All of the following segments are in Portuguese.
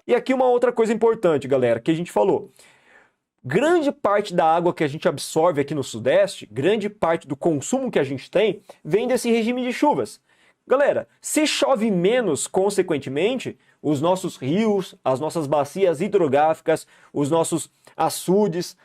E aqui uma outra coisa importante, galera, que a gente falou. Grande parte da água que a gente absorve aqui no Sudeste, grande parte do consumo que a gente tem, vem desse regime de chuvas. Galera, se chove menos, consequentemente, os nossos rios, as nossas bacias hidrográficas, os nossos açudes,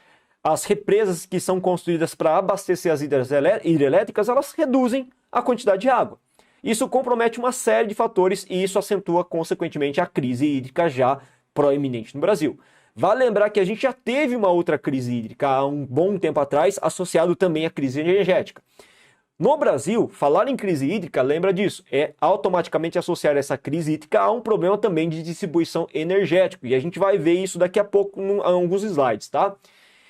as represas que são construídas para abastecer as hidrelétricas, elas reduzem a quantidade de água. Isso compromete uma série de fatores e isso acentua, consequentemente, a crise hídrica já proeminente no Brasil. Vale lembrar que a gente já teve uma outra crise hídrica há um bom tempo atrás, associado também à crise energética. No Brasil, falar em crise hídrica, lembra disso, é automaticamente associar essa crise hídrica a um problema também de distribuição energética. E a gente vai ver isso daqui a pouco em alguns slides, tá?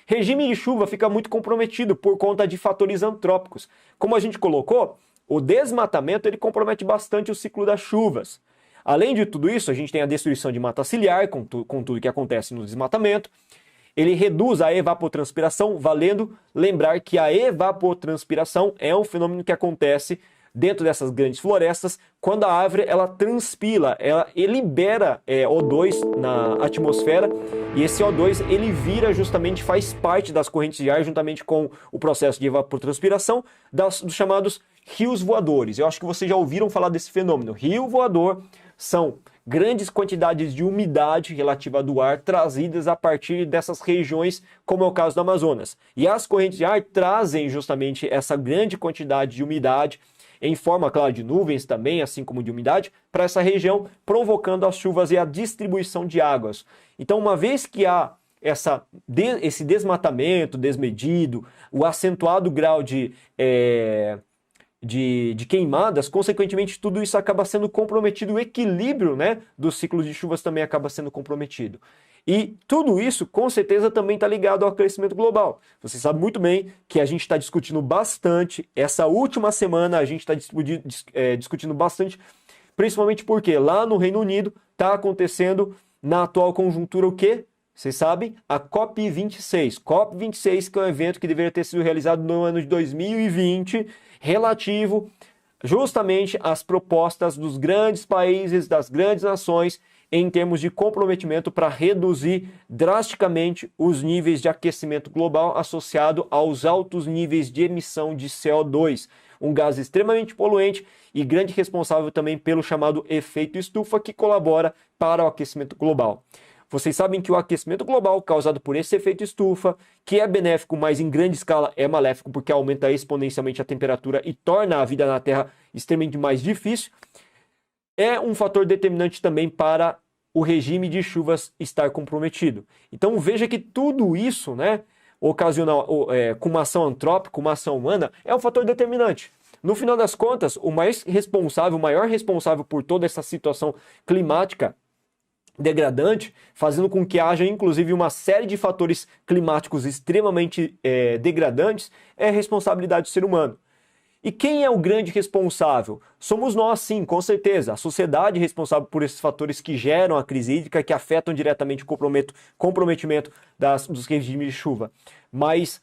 Regime de chuva fica muito comprometido por conta de fatores antrópicos. Como a gente colocou, o desmatamento ele compromete bastante o ciclo das chuvas. Além de tudo isso, a gente tem a destruição de mata ciliar, com tudo que acontece no desmatamento. Ele reduz a evapotranspiração, valendo lembrar que a evapotranspiração é um fenômeno que acontece dentro dessas grandes florestas, quando a árvore ela transpila, ela libera O2 na atmosfera, e esse O2 ele vira justamente, faz parte das correntes de ar, juntamente com o processo de evapotranspiração, dos chamados rios voadores. Eu acho que vocês já ouviram falar desse fenômeno. Rio voador são grandes quantidades de umidade relativa do ar trazidas a partir dessas regiões, como é o caso do Amazonas. E as correntes de ar trazem justamente essa grande quantidade de umidade, em forma, claro, de nuvens também, assim como de umidade, para essa região, provocando as chuvas e a distribuição de águas. Então, uma vez que há esse desmatamento desmedido, o acentuado grau de queimadas, consequentemente tudo isso acaba sendo comprometido, o equilíbrio, né, dos ciclos de chuvas também acaba sendo comprometido. E tudo isso, com certeza, também está ligado ao aquecimento global. Você sabe muito bem que a gente está discutindo bastante, essa última semana a gente está discutindo bastante, principalmente porque lá no Reino Unido está acontecendo, na atual conjuntura, o quê? Vocês sabem? A COP26. COP26, que é um evento que deveria ter sido realizado no ano de 2020, relativo justamente às propostas dos grandes países, das grandes nações, em termos de comprometimento para reduzir drasticamente os níveis de aquecimento global associado aos altos níveis de emissão de CO2, um gás extremamente poluente e grande responsável também pelo chamado efeito estufa, que colabora para o aquecimento global. Vocês sabem que o aquecimento global causado por esse efeito estufa, que é benéfico, mas em grande escala é maléfico porque aumenta exponencialmente a temperatura e torna a vida na Terra extremamente mais difícil, é um fator determinante também para o regime de chuvas estar comprometido. Então veja que tudo isso, né, ocasional, com uma ação antrópica, uma ação humana, é um fator determinante. No final das contas, o maior responsável por toda essa situação climática degradante, fazendo com que haja inclusive uma série de fatores climáticos extremamente degradantes, é a responsabilidade do ser humano. E quem é o grande responsável? Somos nós, sim, com certeza. A sociedade é responsável por esses fatores que geram a crise hídrica, que afetam diretamente o comprometimento dos regimes de chuva. Mas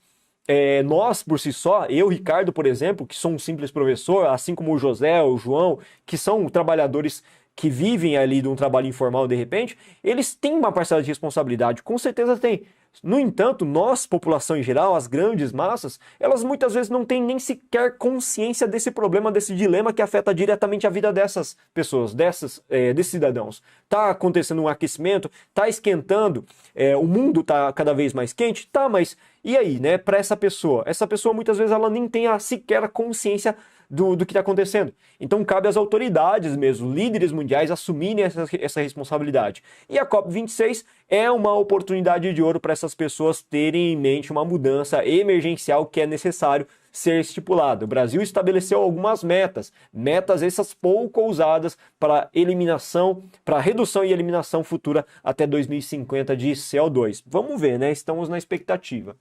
nós, por si só, eu, Ricardo, por exemplo, que sou um simples professor, assim como o José, o João, que são trabalhadores que vivem ali de um trabalho informal de repente, eles têm uma parcela de responsabilidade, com certeza tem. No entanto, nós, população em geral, as grandes massas, elas muitas vezes não têm nem sequer consciência desse problema, desse dilema que afeta diretamente a vida dessas pessoas, desses cidadãos. Está acontecendo um aquecimento, está esquentando, o mundo está cada vez mais quente, tá, mas e aí, né, para essa pessoa? Essa pessoa muitas vezes ela nem tem sequer a consciência do que está acontecendo. Então cabe às autoridades mesmo, líderes mundiais, assumirem essa responsabilidade. E a COP26 é uma oportunidade de ouro para essas pessoas terem em mente uma mudança emergencial que é necessário ser estipulada. O Brasil estabeleceu algumas metas essas pouco ousadas para redução e eliminação futura até 2050 de CO2. Vamos ver, né? Estamos na expectativa.